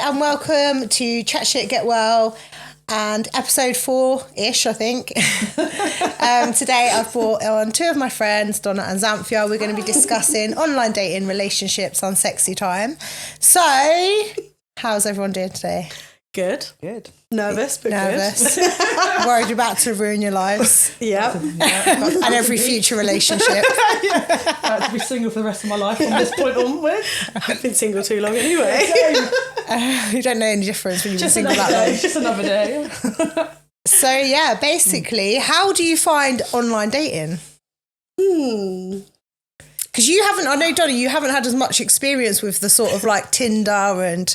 and welcome to Chat Shit Get Well and episode 4-ish, I think. Today I've brought on two of my friends, Donna and Xanthia. We're going to be discussing online dating, relationships on Sexy Time. So, how's everyone doing today? Good. Nervous, but Nervous. good. Worried you're about to ruin your lives. Yeah. And every future relationship. To be single for the rest of my life from this point onwards. I've been single too long anyway. You don't know any difference when you've been Just single another that day. long. Just another day. So yeah, basically, how do you find online dating? Because you haven't, I know, Donna, you haven't had as much experience with the sort of like Tinder and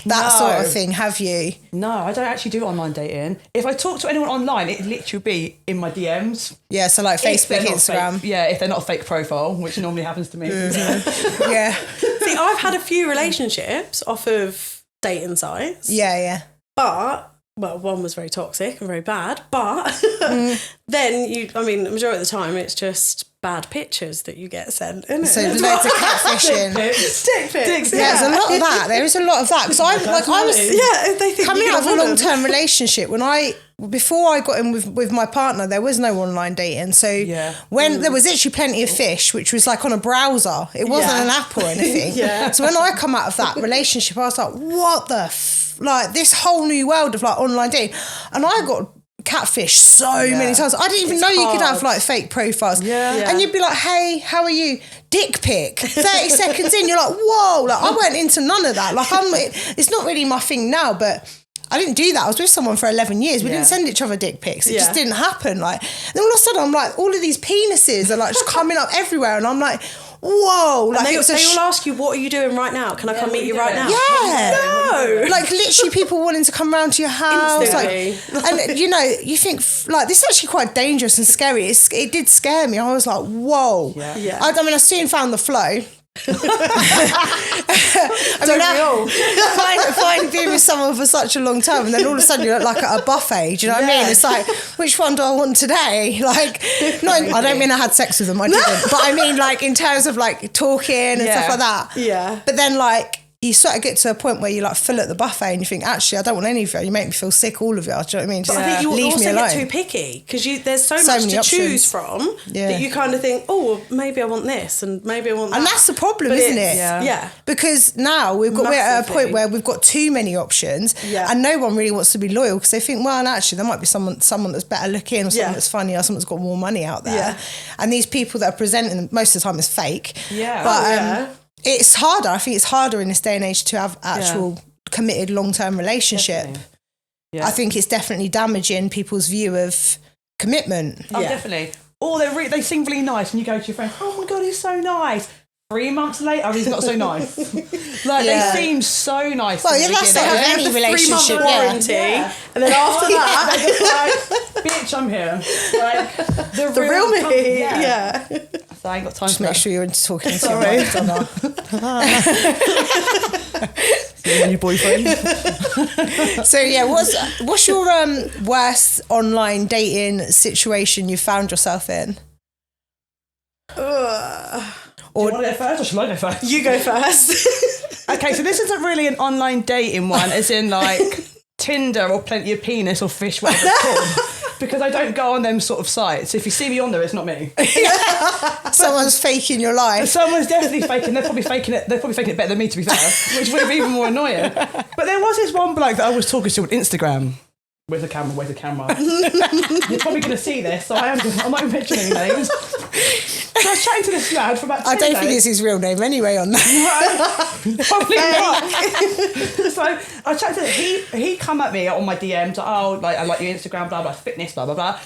that sort of thing, have you? No, I don't actually do online dating. If I talk to anyone online, it'd literally be in my DMs. Yeah, so like If they're Facebook, not Instagram. fake- if they're not a fake profile, which normally happens to me. Yeah, See, I've had a few relationships off of dating sites, yeah. but, well, one was very toxic and very bad, but then the majority of the time it's just bad pictures that you get sent, isn't it? So loads of catfishing. Dick pics, Yeah, there's a lot of that. There is a lot of that. Because I was they think coming you out of a want them. long-term relationship. Before I got in with my partner, there was no online dating. So when there was actually plenty of fish, which was like on a browser. It wasn't an app or anything. So when I come out of that relationship, I was like, what the like this whole new world of like online dating. And I got catfish so many times. I didn't even know you could have like fake profiles. And you'd be like, hey, how are you? Dick pic. 30 seconds in, you're like, whoa. Like I went into none of that. Like it's not really my thing now, but I didn't do that. I was with someone for 11 years. We didn't send each other dick pics. It just didn't happen. Like then all of a sudden I'm like, all of these penises are like just coming up everywhere, and I'm like, whoa. Like And they all ask you, what are you doing right now? Can I come meet you right now? Yeah. No. Like literally people wanting to come round to your house. Instantly. And you know, you think like this is actually quite dangerous and scary. It did scare me. I was like, whoa. Yeah. I mean, I soon found the flow. I find being with someone for such a long time, and then all of a sudden you're like at a buffet. Do you know what I mean? It's like, which one do I want today? Like, no, I don't mean I had sex with them. I didn't. But I mean, like in terms of like talking and stuff like that. Yeah. But then like you sort of get to a point where you like fill at the buffet and you think, actually, I don't want any of you. You make me feel sick, all of you. Do you know what I mean? Just I think you leave also me alone. get too picky because there's so much many to options. choose from that you kind of think, oh, well, maybe I want this and maybe I want that. And that's the problem, But isn't it's- it? Yeah. Because now we're at a Massively. point where we've got too many options, and no one really wants to be loyal because they think, well, actually, there might be someone that's better looking, or someone that's funny, or someone that's got more money out there. Yeah. And these people that are presenting most of the time is fake. Yeah. But it's harder. I think it's harder in this day and age to have actual committed long-term relationship. Definitely. Yeah. I think it's definitely damaging people's view of commitment. Oh, definitely. Or they seem really nice, and you go to your friend, oh my God, he's so nice. 3 months later, he's not so nice. They seem so nice. Well, in the that's the beginning. whole any relationship. 3-month warranty, and then after that, They're just like, bitch, I'm here. Like, the real me. Yeah. So I ain't got time Just for make that. sure you're into talking to your Your boyfriend. So yeah, what's your worst online dating situation you found yourself in? Or do you want to go first, or shall I go first? You go first. Okay, so this isn't really an online dating one, as in like Tinder or Plenty of Penis or Fish, whatever it's called. Because I don't go on them sort of sites. If you see me on there, it's not me. Someone's faking your life. Someone's definitely faking. They're probably faking it. They're probably faking it better than me, to be fair, which would be even more annoying. But there was this one bloke that I was talking to on Instagram. Where's the camera? Where's the camera? You're probably going to see this, so I'm not mentioning any names. So I was chatting to this lad for about 10 I don't days. think it's his real name anyway on that. Probably not. So I chatted to him. He come at me on my DMs. I like your Instagram, blah blah, fitness, blah blah blah.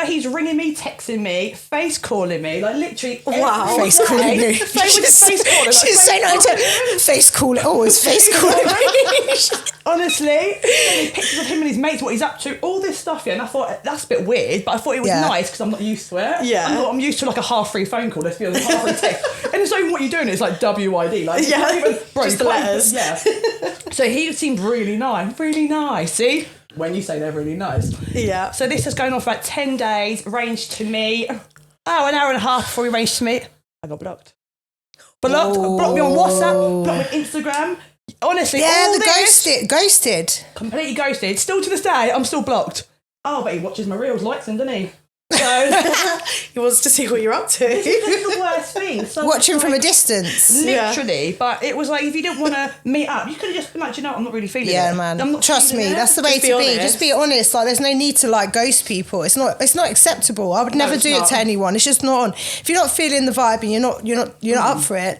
He's ringing me, texting me, face calling me, like literally. Wow. Face calling me. Face calling. She's so nice to face calling. Always face calling me. Honestly, pictures of him and his mates, what he's up to, all this stuff, and I thought that's a bit weird, but I thought it was nice because I'm not used to it. Yeah. I thought I'm used to like a half-free phone call, let's be honest, half-free text. And it's not even what you're doing, it's like WID, like Yeah. even, bro, Just you the can't even- letters. Yeah. So he seemed really nice, see? When you say they're really nice. Yeah. So this is going on for about 10 days, arranged to meet. An hour and a half before we arranged to meet, I got blocked. Blocked me on WhatsApp, blocked me on Instagram. Honestly, Yeah, all the this, ghosted. completely ghosted. Still to this day, I'm still blocked. Oh, but he watches my reels, likes them, doesn't he? So He wants to see what you're up to. this is the worst thing. So Watching it's from a like, distance. literally, but it was like if you didn't want to meet up, you could have just been like, "Do you know, what? I'm not really feeling it. Yeah, man. I'm not Trust me, feeling it." that's the way Just to be be. honest. Just be honest. Like, there's no need to like ghost people. It's not acceptable. I would never it's do it not. to anyone. It's just not on. If you're not feeling the vibe and you're not up for it,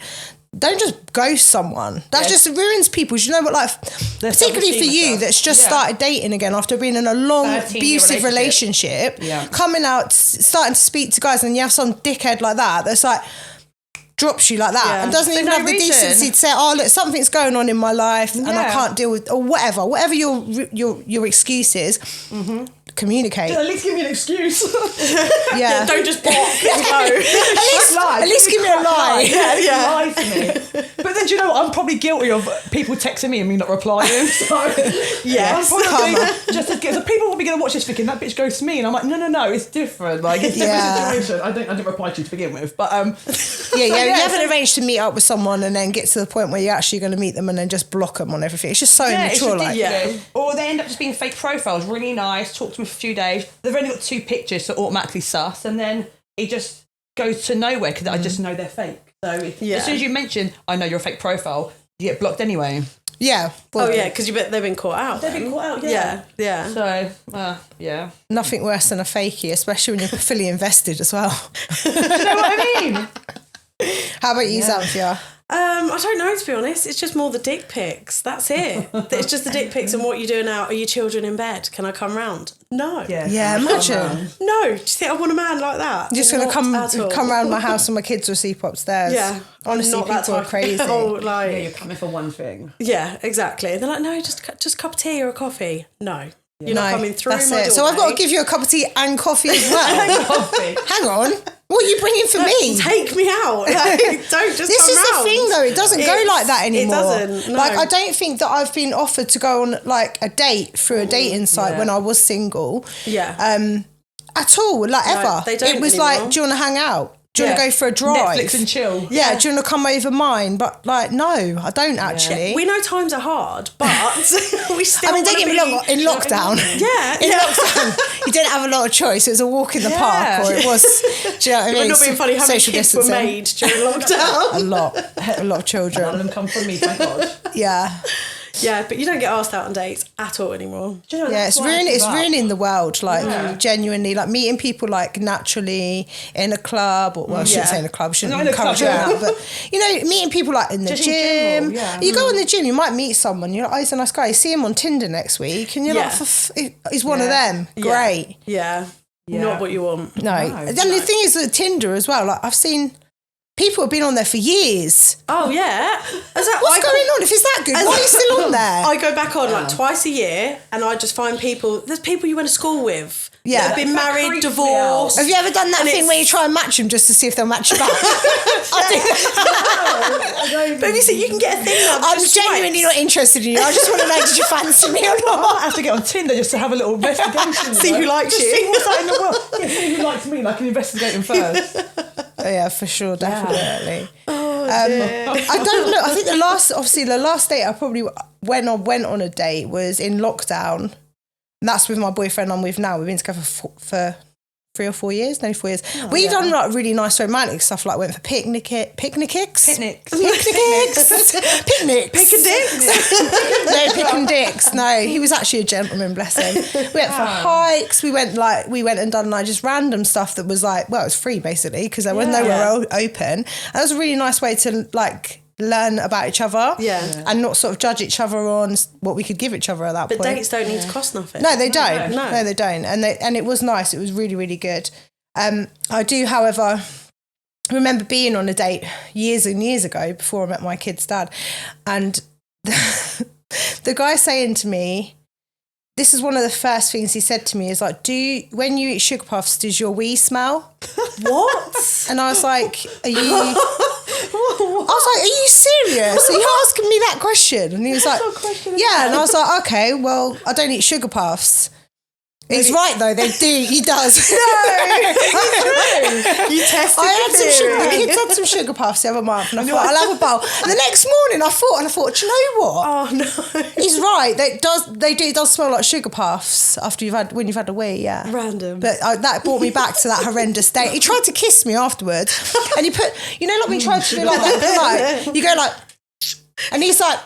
don't just ghost someone. That just ruins people. You know what? Like, particularly for self-esteem you, and that's just stuff. started dating again after being in a long 13-year abusive relationship. Yeah. Coming out, starting to speak to guys, and you have some dickhead like that that's like drops you like that Yeah. and doesn't For even no have the reason. decency to say, "Oh, look, something's going on in my life and I Yeah. can't deal with," or whatever your excuse is. Communicate. At least give me an excuse. Yeah. Don't just block and go. At least give me a lie. Yeah, lie to me. But then, do you know what? I'm probably guilty of people texting me and me not replying. So Yes. I'm probably Karma. just as good. So people will be going to watch this thinking that bitch goes to me, and I'm like, no, it's different. Like it's a Yeah. different situation. I didn't reply to you to begin with, but Yeah, you yeah, haven't so- arranged to meet up with someone and then get to the point where you're actually going to meet them and then just block them on everything. It's just so yeah, it's immature. Like, ridiculous. Yeah. Or they end up just being fake profiles, really nice. Talk to them for a few days. They've only got 2 pictures, so automatically sus, and then it just goes to nowhere because I just know they're fake. So Yeah. as soon as you mention, I know you're a fake profile, you get blocked anyway. yeah. Well, Oh yeah, because they've been caught out. They've been then. caught out, Yeah. So, yeah. nothing worse than a fakie, especially when you're fully invested as well. You know what I mean? How about you, Xanthia? I don't know, to be honest. It's just more the dick pics. That's it. It's just the dick pics and what you're doing out. Are your children in bed? Can I come round? No. Yeah, imagine. No. Do you think I want a man like that? I'm just going Not to at all. come around my house and my kids will sleep upstairs. Yeah. Honestly, Not that people are type. crazy. Oh, like, Yeah, you're coming for one thing. yeah, exactly. They're like, no, just a cup of tea or a coffee. No. You're not No, coming through that's my it. So I've got to doorway. give you a cup of tea and coffee as well. Coffee. Hang on. What are you bringing for me? Take me out. Like, don't just This come is the round. thing, though. It doesn't go It's- like that anymore. It doesn't. No. Like, I don't think that I've been offered to go on like a date through a dating site Yeah. when I was single. Yeah. At all, like ever. they don't It was anymore. like, do you want to hang out? Do you want Yeah. to go for a drive? Netflix and chill. Yeah, do you want to come over mine? But like, no, I don't actually. We know times are hard, but we still. I mean, don't wanna get me be- wrong, in lockdown. Yeah, In yeah. lockdown, you didn't have a lot of choice. It was a walk in the Yeah. park, or it was, do you know what I mean? We're not being funny. How many Social kids were distancing. made during lockdown? A lot of None of children. them come from me, thank God. Yeah, Yeah, but you don't get asked out on dates at all anymore. Do you know, yeah, that's it's why I ruining. give It's up. ruining the world. Like genuinely, like meeting people like naturally in a club, or well, I shouldn't Yeah. say in a club. Shouldn't Not in a encourage club, that, but you know, meeting people like in the Just in gym. general, yeah. You go in the gym, you might meet someone. You're like, oh, he's a nice guy. You see him on Tinder next week, and you're Yeah. like, he's one of them. Yeah. Great. Yeah. Not what you want. No. And the thing is with Tinder as well, like I've seen people have been on there for years. Oh yeah. What's going on? If it's that good, why are you still on there? I go back on like twice a year, and I just find people. There's people you went to school with. Yeah. that have been That married, creeps me divorced. Have you ever done that And thing it's- where you try and match them just to see if they'll match you back? I do. But you see, you can get a thing now. that I'm just genuinely swipes. not interested in you. I just want to know, did you fancy me or I not? might have to get on Tinder just to have a little investigation. See who likes Just you. see what's out in the world. Yeah, see who likes me, and I can investigate them first. Oh, yeah, for sure, definitely. I don't know. I think the last date I probably went on a date was in lockdown. And that's with my boyfriend I'm with now. We've been together for 3 or 4 years, nearly 4 years. We've done like really nice romantic stuff, like went for picnics. Picnics. No, pick and dicks. No, he was actually a gentleman, bless him. We went for hikes. We went and done like just random stuff that was like, well, it was free basically because there was nowhere open. And that was a really nice way to like learn about each other, and not sort of judge each other on what we could give each other at that But point. dates don't need to cost nothing. No, they don't. No. No, they don't. And it was nice. It was really, really good. I do, however, remember being on a date years and years ago before I met my kid's dad, and the guy saying to me, this is one of the first things he said to me, is like, when you eat sugar puffs, does your wee smell? What? And I was like, are you serious? Are you asking me that question? And he was like, yeah. And I was like, okay, well, I don't eat sugar puffs. He's right though. They do. He does. You tested The kids had some sugar puffs the other month, and I thought I'll have a bowl. And the next morning, I thought, do you know what? Oh no, he's right. It does smell like sugar puffs after when you've had a wee. Yeah, random. But that brought me back to that horrendous date. He tried to kiss me afterwards, and like when you try to do like that, you go like, and he's like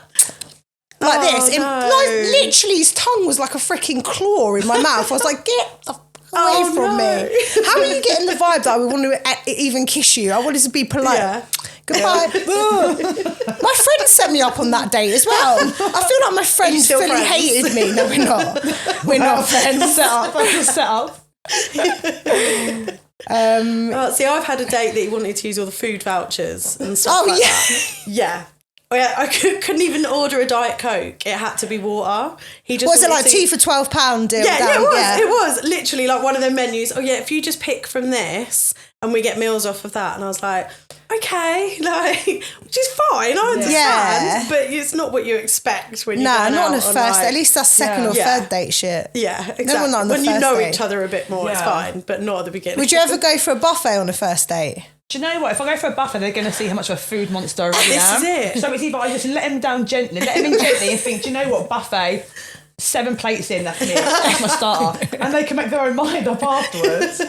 this. Literally, his tongue was like a freaking claw in my mouth. I was like, get the away from me. How are you getting the vibe that I would want to even kiss you? I wanted to be polite. Yeah. Goodbye. My friend set me up on that date as well. I feel like my friends fully hated me. No, we're not. We're not friends. Set up. I'm just set up. See, I've had a date that he wanted to use all the food vouchers and stuff like that. Yeah. I couldn't even order a Diet Coke. It had to be water. He just was it like 2 for £12 deal? Yeah, it was literally like one of the menus. Oh yeah, if you just pick from this and we get meals off of that. And I was like, okay, which is fine. I understand, but it's not what you expect when you're going not out on a first. At least that's second or third date shit. Yeah, exactly. No, when you know each other a bit more, it's fine, but not at the beginning. Would you ever go for a buffet on a first date? Do you know what? If I go for a buffet, they're going to see how much of a food monster I really am. This is it. So it's either I just let him down gently, let him in gently and think, do you know what, buffet, 7 plates in, that's me, that's my starter. And they can make their own mind up afterwards.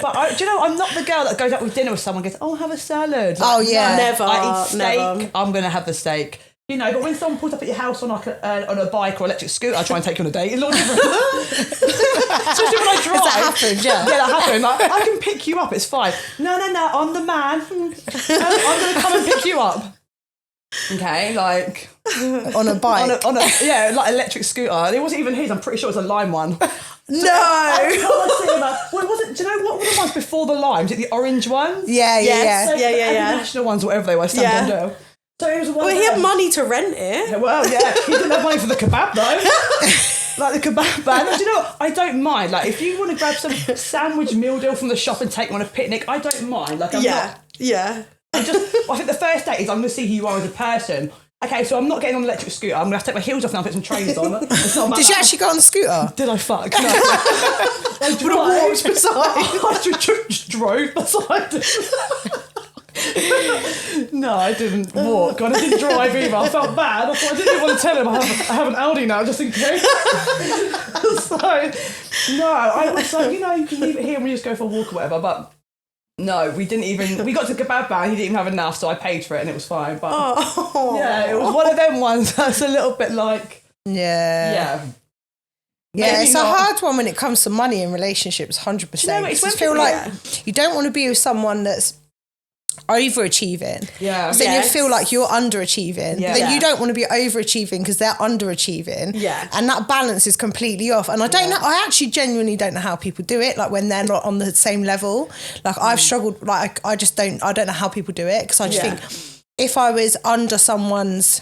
But do you know, I'm not the girl that goes out with dinner with someone and goes, oh, have a salad. Never. I eat steak, I'm going to have the steak. You know, but when someone pulls up at your house on like on a bike or electric scooter, I try and take you on a date. It's a lot different. Especially when I drive. That happened, yeah. Yeah, that happened. Like, I can pick you up, it's fine. No, I'm the man. I'm going to come and pick you up. Okay, like... on a bike? Like electric scooter. It wasn't even his, I'm pretty sure it was a Lime one. No! Well, do you know what were the ones before the Lime? Was it the orange ones? Yeah. So national ones, whatever they were, Santander. So it was he had money to rent it. Yeah, well, yeah, he didn't have money for the kebab though. Like the kebab bag. Do you know what? I don't mind. Like if you want to grab some sandwich meal deal from the shop and take one on a picnic, I don't mind. Like I'm not. Yeah. I think the first date is I'm going to see who you are as a person. Okay, so I'm not getting on the electric scooter. I'm going to have to take my heels off now and put some trainers on. It's not Did you actually go on the scooter? Did I fuck? No. I walked beside. I just drove beside him. No, I didn't walk. I didn't drive either. I felt bad. I thought I didn't even want to tell him I have an Audi now, just in case. So, no, I was like, you can leave it here and we just go for a walk or whatever. But no, we didn't even. We got to kebab bar. He didn't even have enough, so I paid for it and it was fine. But yeah, it was one of them ones that's a little bit like yeah. It's a hard one when it comes to money in relationships. 100%. I feel like you don't want to be with someone that's overachieving. Yeah. Then you feel like you're underachieving. Yeah. Then you don't want to be overachieving because they're underachieving. Yeah. And that balance is completely off. And I don't know, I actually genuinely don't know how people do it, like when they're not on the same level. Like I've struggled, like I don't know how people do it because I just think if I was under someone's,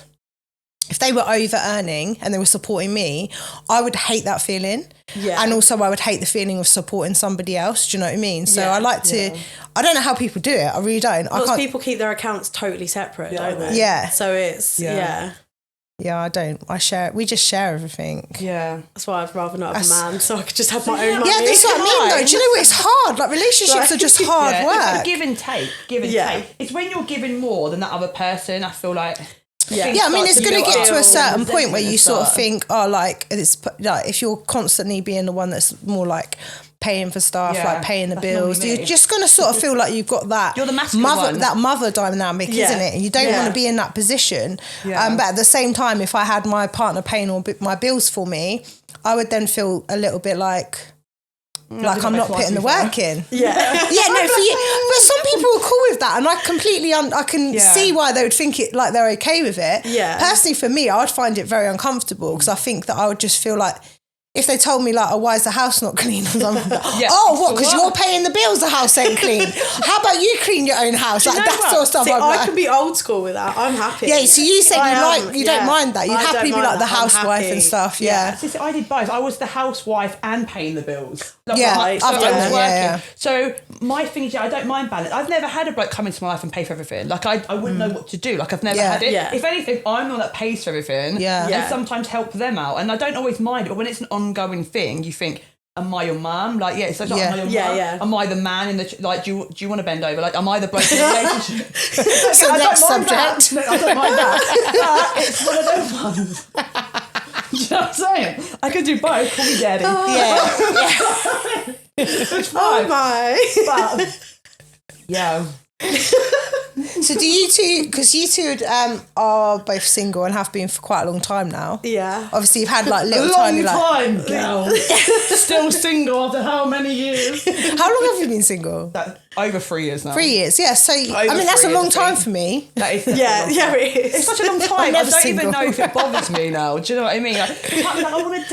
if they were over earning and they were supporting me, I would hate that feeling. Yeah. And also I would hate the feeling of supporting somebody else. Do you know what I mean? So I like to, I don't know how people do it. I really don't. Lots of people keep their accounts totally separate, don't they? Yeah. So it's, Yeah, I don't. We just share everything. Yeah. That's why I'd rather not have a man, so I could just have my own money. Yeah, that's what I mean though. Do you know what? It's hard. Like relationships are just hard work. It's like give and take. Take. It's when you're giving more than that other person, I feel like... Yeah, I mean, it's going to get to a certain point where you sort of think, it's like if you're constantly being the one that's more like paying for stuff, like paying the bills, you're just going to sort of feel like you've got that you're the masculine mother dynamic, isn't it? And you don't want to be in that position. But at the same time, if I had my partner paying all my bills for me, I would then feel a little bit like I'm not putting the work in. Yeah. No, for you. But some people are cool with that, and I completely, I can see why they would think it like they're okay with it. Yeah. Personally, for me, I would find it very uncomfortable because I think that I would just feel like if they told me like, oh, why is the house not clean? Or something like, oh, what? Because you're paying the bills, the house ain't clean. How about you clean your own house? Like that sort of stuff. See, I can be old school with that. I'm happy. Yeah, so you said you don't mind that. You'd happily be like the housewife and stuff. Yeah. See, I did both. I was the housewife and paying the bills. I've done that. So my thing is, I don't mind balance. I've never had a bloke come into my life and pay for everything. Like I wouldn't know what to do. Like I've never had it. Yeah. If anything, I'm the one that pays for everything. Yeah. And sometimes help them out. And I don't always mind it, but when it's an ongoing thing, you think, am I your mum? Like, yeah, so am I your mum? Yeah. Am I the man in the like? Do you want to bend over? Like, am I the bloke in the relationship? So next subject. No, I don't mind that. But it's one of those ones. Do you know what I'm saying? I could do both. Call me daddy. Yeah. It's fine. Oh my. But yeah. So do you two, because you two are both single and have been for quite a long time now. Yeah. Obviously you've had like little Long tiny time, girl. Still single after how many years? How long have you been single? Over 3 years now. 3 years, yeah. So I mean that's a 3 long years, time for me. That is Yeah, it is. It's such a long time. I never don't single. even know if it bothers me now. Do you know what I mean? Like, I want to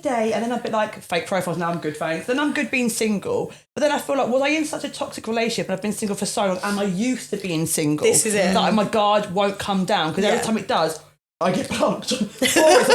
date, and then I'd be like, fake profiles. Now I'm good, thanks. Then I'm good being single. But then I feel like, was I in such a toxic relationship and I've been single for so long? Am I used to being single? This is it. That my guard won't come down because every time it does, I get pumped. Or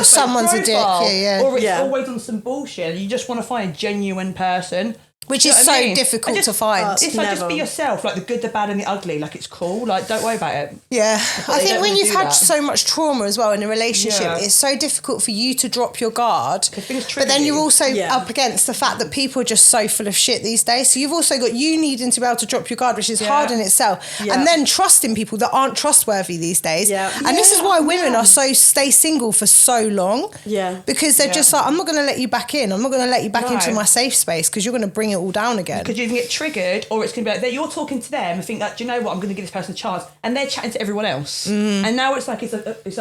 Or someone's a dick, yeah. Or it's always on some bullshit. And you just want to find a genuine person. Which Do you is know what so I mean? difficult And to find. It's like just Never. be yourself, like the good, the bad, and the ugly. Like it's cool. Like don't worry about it. Yeah, I they think don't when wanna you've do had that. so much trauma as well in a relationship, Yeah. it's so difficult for you to drop your guard. things But trigger then you're you. also Yeah. up against the fact that people are just so full of shit these days. So you've also got you needing to be able to drop your guard, which is hard in itself, Yeah. and then trusting people that aren't trustworthy these days. Yeah. And this is why women are so stay single for so long. Yeah. Because they're just like, I'm not going to let you back in. I'm not going to let you back No. into my safe space because you're going to bring it all down again. Because you can get triggered, or it's going to be like that you're talking to them and think that, do you know what, I'm going to give this person a chance, and they're chatting to everyone else, and now it's like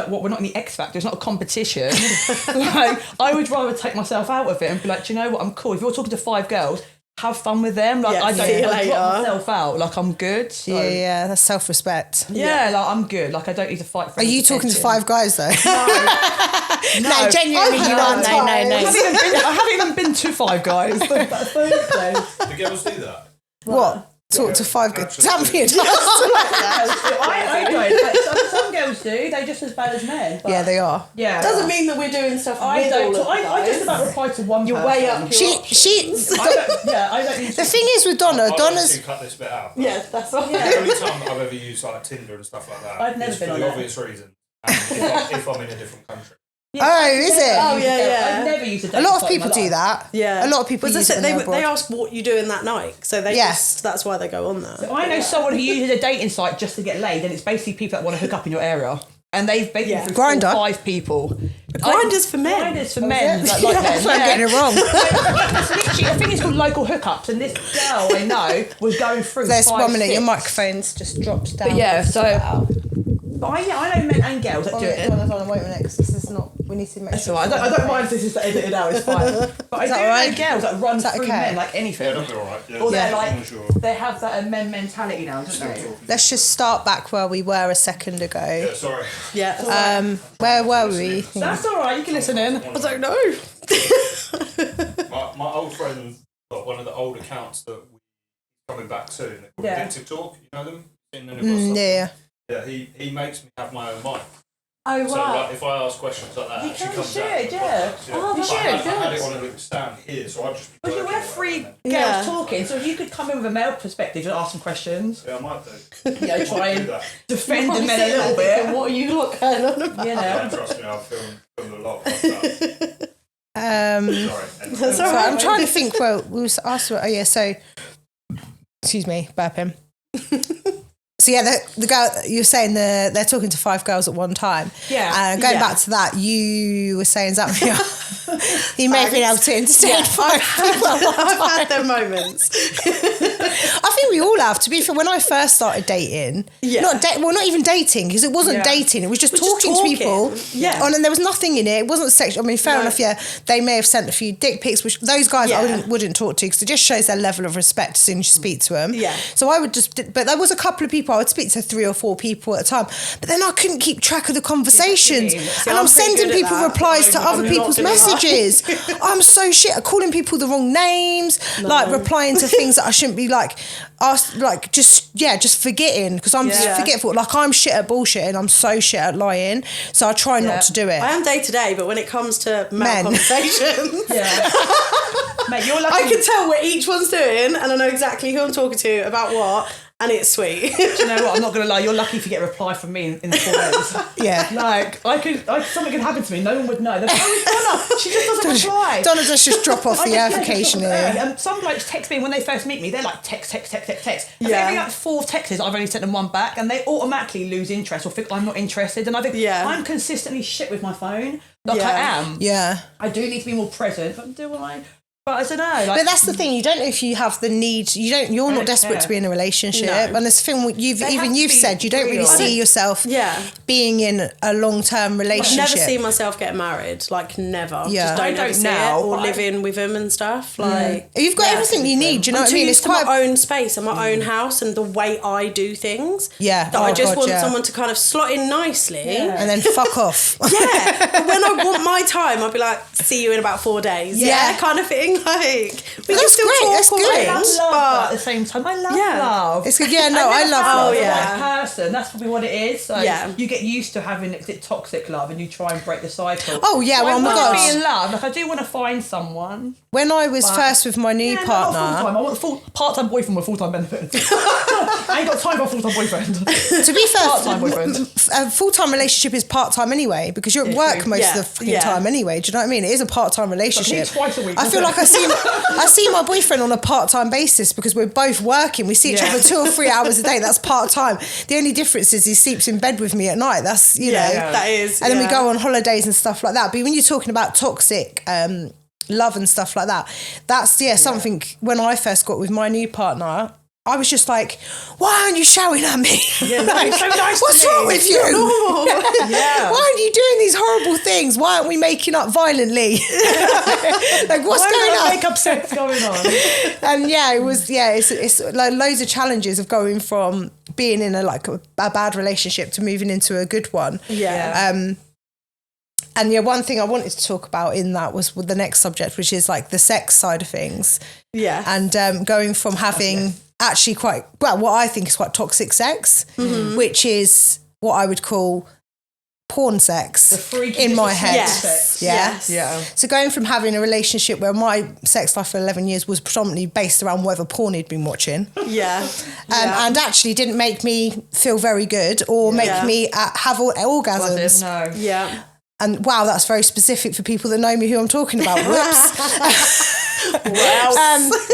what, we're not in the X Factor, it's not a competition. Like I would rather take myself out of it and be like, do you know what, I'm cool. If you're talking to 5 girls, have fun with them. Like Yeah, I see you don't I drop later. myself out. Like I'm good. So. Yeah, that's self-respect. Yeah, like I'm good. Like I don't need to fight for Are you talking to attention. 5 guys though? No, genuinely I've you had aren't. one No, time. I haven't even been to 5 guys. That's the third place. Do girls do that? What? Talk to 5 guys. Absolutely. Damn it. I don't. Like, some girls do. They're just as bad as men. But Yeah, they are. yeah. Doesn't mean that we're doing stuff I with don't. all of I just guys. about reply to one. You're way up. She I don't need the to. thing is with Donna, I'll Donna's obviously cut this bit out. Yeah, that's all. The only time I've ever used like Tinder and stuff like that I've never is been for on the it. obvious reason. And if I'm in a different country. Oh, is it? Oh, yeah. I've never used a lot of people do that. Yeah. A lot of people But use that's it when they, they're they abroad. ask what you doing that night. So they Yeah. just, that's why they go on there. I know someone who uses a dating site just to get laid, and it's basically people that want to hook up in your area. And they've basically Yeah. through Grindr? 5 people. Grindr's for men. Grindr's for men. Like men. I'm getting it wrong. It's literally, I think it's called local hookups, and this girl I know was going through. There's 5, 1 minute, 6. your microphone's just dropped down. But yeah, so. But I know men and girls that do it. Donna, wait a minute, because this is not. We need to make It's sure. alright. I don't mind if this is edited out. It's fine. But I do that know alright? girls that run that through okay? men like anything. Yeah, that'll be alright. Yeah. Or they're Yeah. like I'm sure. they have that men mentality now, don't they? Let's just start back where we were a second ago. Yeah, sorry. Yeah. Where were we? That's alright. You can listen in. I don't know. My old friend got one of the old accounts that we coming back soon. They're called Yeah. Addictive Talk, you know them? In Newcastle. Yeah. Yeah, he makes me have my own mic. Oh So like, if I ask questions like that, You she can, comes you out. should, and yeah. podcasts, Oh, you But should, I had good. it on a stand here, so I'd just be Well, you working were away 3 and girls then- Yeah. talking, so if you could come in with a male perspective and ask some questions, Yeah, I might do. you know, try Do and that. defend the men a little bit. What are you lot going on about? You Yeah, know. trust me, I've filmed a lot of stuff. Sorry. That's all So right. I'm trying to think. Well, we was asked. Oh yeah. So, excuse me, burping. So yeah, the girl you were saying they're talking to 5 girls at one time. Yeah. And going Yeah. back to that, you were saying Zamia, you may have been able to entertain 5 people at one I've time. had them moments. I think we all have. To be fair, when I first started dating, Yeah. not even dating, because it wasn't Yeah. dating. It was just We're just talking to people. talking. Yeah. And there was nothing in it. It wasn't sexual. I mean, fair No. enough. Yeah, they may have sent a few dick pics, which those guys I Yeah. wouldn't talk to because it just shows their level of respect as soon as you speak to them. Yeah. So I would just. But there was a couple of people I would speak to 3 or 4 people at a time. But then I couldn't keep track of the conversations, Yeah, and I'm I'm pretty sending good at people that. replies to I'm other not people's gonna lie. messages. I'm so shit at calling people the wrong names, like replying to things that I shouldn't be like asked, like just forgetting because I'm just Yeah. forgetful. Like I'm shit at bullshitting. I'm so shit at lying. So I try not to do it. I am day to day, but when it comes to male Men. conversations, Yeah. Mate, you're lucky. I can tell what each one's doing, and I know exactly who I'm talking to about what. and it's sweet. Do you know what? I'm not going to lie. You're lucky if you get a reply from me in 4 days. Yeah. Like, something could happen to me. No one would know. They're like, oh, Donna, she just doesn't reply. Donna does just drop off the earth occasionally. And some blokes text me when they first meet me. They're like, text. And every like 4 texts, I've only sent them 1 back, and they automatically lose interest or think I'm not interested. And I think I'm consistently shit with my phone. Like I am. Yeah. I do need to be more present, but do I? But I don't know. Like, but that's the thing. You don't know if you have the need. You're not desperate to be in a relationship. No. And this thing you've said you don't really see yourself being in a long-term relationship. I've never seen myself get married. Like never. Yeah. Just don't see it or living with him and stuff. Like you've got everything you need. Do you know what I mean? It's quite my own space and my own house and the way I do things. Yeah. That I just want someone to kind of slot in nicely and then fuck off. Yeah. But when I want my time, I'll be like, see you in about 4 days. Yeah. Kind of thing. Like, we can still talk. That's good. I love but at the same time, I love love. It's good. Yeah, no, I love love. The right person. That's probably what it is. So you get used to having toxic love, and you try and break the cycle. Oh yeah, well, my God, be in love. Like I do want to find someone. When I was first with my new partner, I want a part-time boyfriend with full-time benefits. I ain't got time for a full-time boyfriend. To be fair, part-time boyfriend. A full-time relationship is part-time anyway, because you're at work most of the time anyway. Do you know what I mean? It is a part-time relationship. Twice a week. I feel like I see my boyfriend on a part-time basis because we're both working. We see each other 2 or 3 hours a day. That's part-time. The only difference is he sleeps in bed with me at night. That's you know that is. And then we go on holidays and stuff like that. But when you're talking about toxic love and stuff like that, that's something. When I first got with my new partner, I was just like, why aren't you shouting at me? Yeah, like, so nice what's wrong with you? Yeah. Why are you doing these horrible things? Why aren't we making up violently? Like, what's going on? Make up sex going on? And it's like loads of challenges of going from being in a bad relationship to moving into a good one. Yeah. And one thing I wanted to talk about in that was with the next subject, which is like the sex side of things. Yeah. And going from having actually what I think is quite toxic sex, which is what I would call porn sex in my head. Yes. Yeah. So going from having a relationship where my sex life for 11 years was predominantly based around whatever porn he'd been watching. And actually didn't make me feel very good or make me have orgasms. No. Yeah. And wow, that's very specific for people that know me who I'm talking about. Whoops.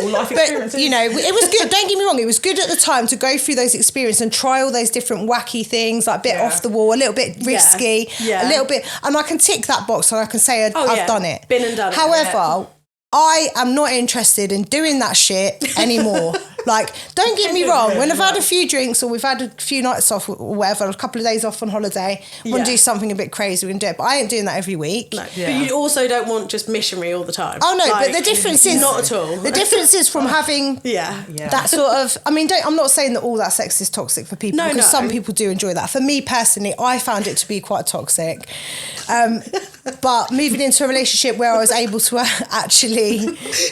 Life experiences. But, it was good. Don't get me wrong. It was good at the time to go through those experiences and try all those different wacky things, like a bit off the wall, a little bit risky, a little bit. And I can tick that box and I can say I've done it. Been and done it. However, I am not interested in doing that shit anymore. Like, don't get me wrong, when I've had a few drinks or we've had a few nights off or whatever, a couple of days off on holiday, want to do something a bit crazy, we can do it. But I ain't doing that every week. No. But you also don't want just missionary all the time. Oh, no, but the difference is... Not at all. The difference is from having that sort of... I mean, I'm not saying that all that sex is toxic for people, because some people do enjoy that. For me, personally, I found it to be quite toxic. But moving into a relationship where I was able to actually...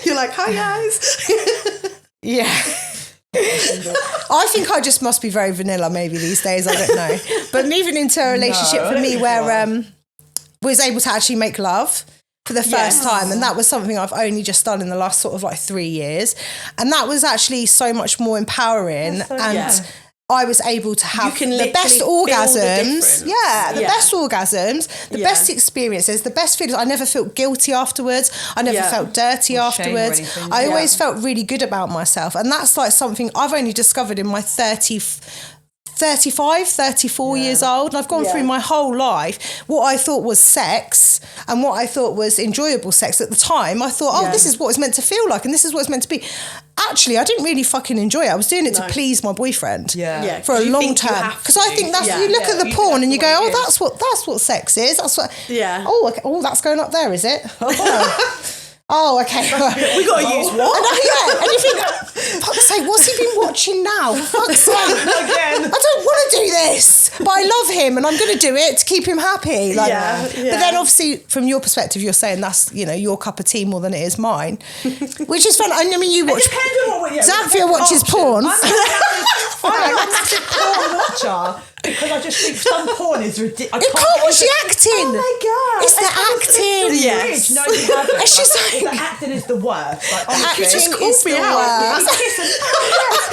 You're like, hi, guys. Yeah. I think I just must be very vanilla maybe these days, I don't know. But moving into a relationship for me where was able to actually make love for the first time, and that was something I've only just done in the last sort of 3 years, and that was actually so much more empowering I was able to have the best orgasms. The best orgasms, the best experiences, the best feelings. I never felt guilty afterwards. I never felt dirty afterwards. I always felt really good about myself. And that's like something I've only discovered in my 34 years old, and I've gone through my whole life. What I thought was sex and what I thought was enjoyable sex at the time, I thought, this is what it's meant to feel like and this is what it's meant to be. Actually, I didn't really fucking enjoy it. I was doing it to please my boyfriend for a long time. Because I think that's, you look at the porn and you go, that's what sex is. That's what, oh, that's going up there, is it? Oh, okay. We got to use what? And you think, fuck's sake, what's he been watching now? Fuck's sake. Again. I don't want to do this, but I love him and I'm going to do it to keep him happy. But then obviously from your perspective, you're saying that's, your cup of tea more than it is mine, which is fun. I mean, you watch... Xanthia watches porn. I'm a massive porn watcher. Because I just think some porn is ridiculous. She acting. Oh my God. It's the acting. Yes. No, you haven't. And she's the acting is the worst. Like, honestly, acting just called is me the out. worst.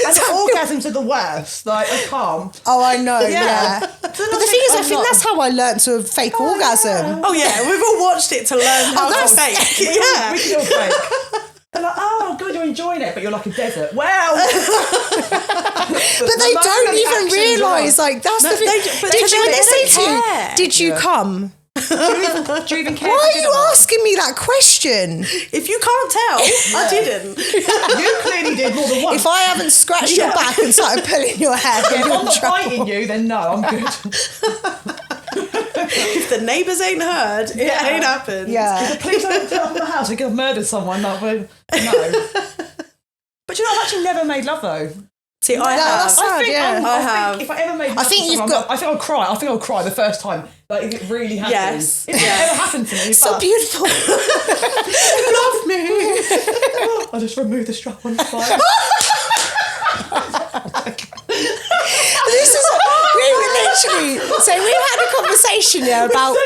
and the orgasms are the worst. Like, I can't. Oh, I know, yeah. But But the thing is, I think that's how I learnt to fake orgasm. Oh yeah, we've all watched it to learn how to fake. Yeah. We can all fake. They're like, oh, good, you're enjoying it, but you're like a desert. Well, But they don't even realise, like, that's the thing. but Did they you, when they don't say to you, care. did you come? do you even care? Why if are you you did or not? asking me that question? If you can't tell, I didn't. You clearly did more than once. If I haven't scratched your back and started pulling your hair, then If you're I'm in not trouble. biting you, then no, I'm good. If the neighbours ain't heard, it ain't happened. Yeah. Please don't turn up my house. We could have murdered someone. No. But you know, I've actually never made love though. See, I that's have. sad, yeah. I have. Think if I ever made love I think to you've someone, got- I think I'll cry. I think I'll cry the first time. Like if it really happens. Yes. If it ever happened to me. So but beautiful. Love me. I'll just remove the strap on the fire. This is we were literally so we've had a conversation about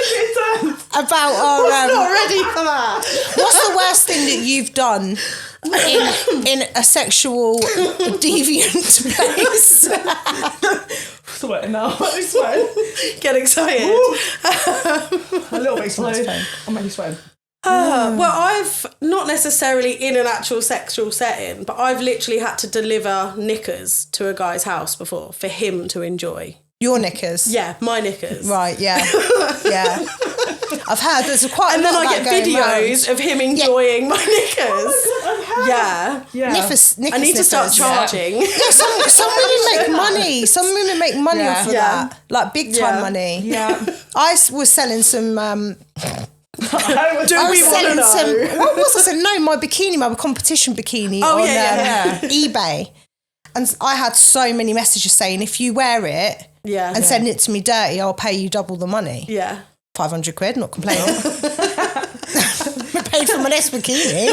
our Not ready for that. what's the worst thing that you've done in a sexual deviant place? Sweating now. I'm sweating. Get excited. A little bit sweating. I'm really sweating. Well, I've not necessarily in an actual sexual setting, but I've literally had to deliver knickers to a guy's house before for him to enjoy. Your knickers. Yeah, my knickers. Right, yeah. Yeah. I've heard there's quite And a then lot I of get that going videos of him enjoying my knickers. Yeah. Knickers, I need to start sniffers. charging. Yeah, some women make money. Some women make money Yeah. off of Yeah. that. Like big time Yeah. money. Yeah. I was selling some Do I was we want to selling know? some. What was I selling? No, my bikini, my competition bikini Oh, on yeah. eBay, and I had so many messages saying, if you wear it Yeah. and send it to me dirty, I'll pay you double the money. Yeah. 500 quid, not complaining. I paid for my next bikini.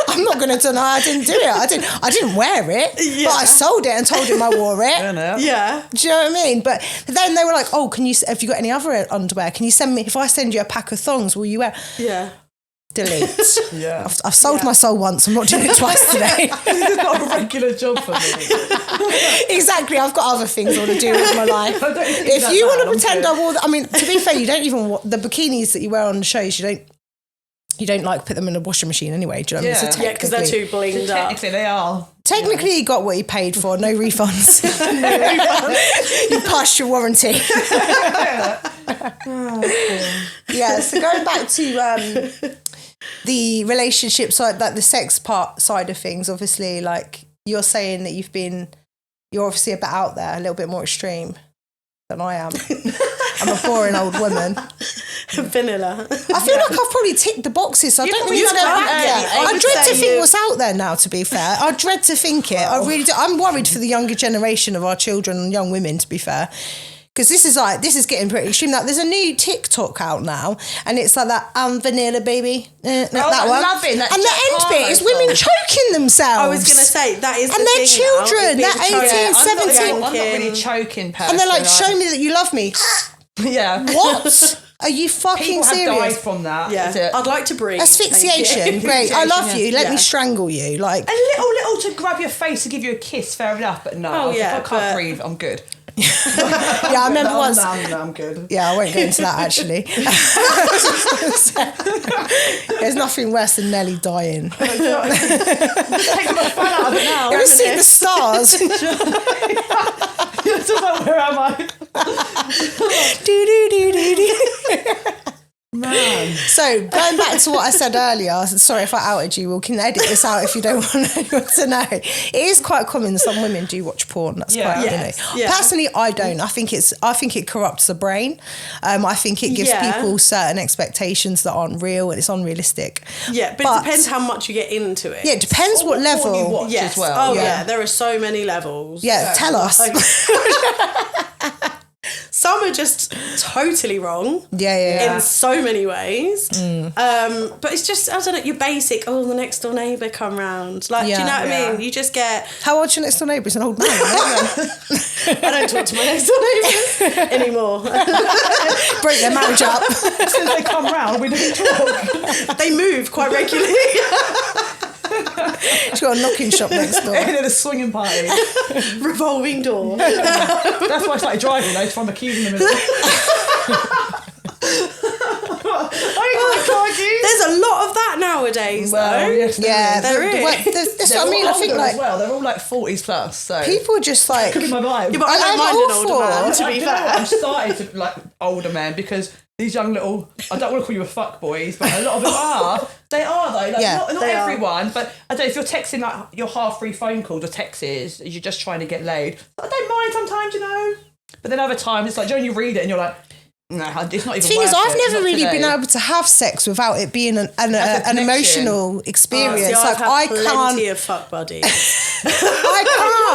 I'm not going to deny I didn't do it. I didn't wear it, but I sold it and told him I wore it. Yeah. Do you know what I mean? But then they were like, "Oh, have you got any other underwear? Can you send me? If I send you a pack of thongs, will you wear?" Yeah. Delete. Yeah. I've sold my soul once. I'm not doing it twice today. It's not a regular job for me. Exactly. I've got other things I want to do with my life. I don't think If that you want bad, to I'm pretend good. I wore, I mean, to be fair, you don't even the bikinis that you wear on the shows. You don't like put them in a washing machine anyway. Do you know what I mean? So Yeah, because they're too blinged up. Technically, they are. technically, you got what you paid for. No refunds. You passed your warranty. Yeah. So going back to the relationship side, like the sex part side of things, obviously, like you're saying that you're obviously a bit out there, a little bit more extreme than I am. I'm a boring old woman. Vanilla. I feel like I've probably ticked the boxes, so I don't probably need to go have, back yeah. yet. I I would dread to say think you- what's out there now, to be fair. I dread to think it. I really do. I'm worried for the younger generation of our children and young women, to be fair. Because this is getting pretty extreme. Like, there's a new TikTok out now, and it's like that vanilla baby, that I one. love it, that And the Jack end bit is Harlow women song. choking themselves. I was going to say, that is And the they're thing children, now, is they're being 18, choking. 17. I'm not really a choking person. and they're like, show me that you love me. Yeah. What? Are you fucking People have serious? died from that. Yeah. Is it? I'd like to breathe. Asphyxiation, great. I love you. Let Yeah. me strangle you. Like, A little to grab your face to give you a kiss, fair enough. But no, Oh, yeah, if I can't but- breathe, I'm good. yeah, I remember No, once. no, I'm good. Yeah, I won't go into that actually. There's nothing worse than Nelly dying. Take my fun out of it now. You ever see the stars? It's just like, where am I? Do, do, do, do, do. Man. So going back to what I said earlier, sorry if I outed you. We can edit this out if you don't want anyone to know. It is quite common. Some women do watch porn. That's Yeah. quite Yes. Yeah. Personally, I don't. I think it corrupts the brain. I think it gives Yeah. people certain expectations that aren't real and it's unrealistic. Yeah, but it depends how much you get into it. Yeah, it depends what What porn you level. watch Yes. as well. Oh, Yeah. yeah. There are so many levels. Yeah, tell us. Some are just totally wrong. Yeah. In so many ways. But it's just, I don't know, your basic, the next door neighbour come round. Like, do you know what I mean? You just get... How old's your next door neighbour? It's an old man. I don't talk to my next door neighbours anymore. Break their marriage up. As soon as they come round, we don't talk. They move quite regularly. She's got a knocking shop next door. And then a swinging party. Revolving door. That's why I started driving, though, to find my keys in the middle. There's a lot of that nowadays, though. Yes, there is. That's what I mean. I think as well. They're all like 40s plus. So people just like. could be my vibe. Yeah, but I don't mind an older man, to be fair. I'm starting to like older men because these young little, I don't want to call you a fuck boys, but a lot of them are. They are though. Like, not everyone, but I don't know if you're texting like your half-free phone calls or texts, you're just trying to get laid. I don't mind sometimes, you know. But then other times it's like, when you read it and you're like, no, it's not even. The thing worth is, I've it. never really been able to have sex without it being an emotional experience. I've had I plenty can't. of fuck buddies. I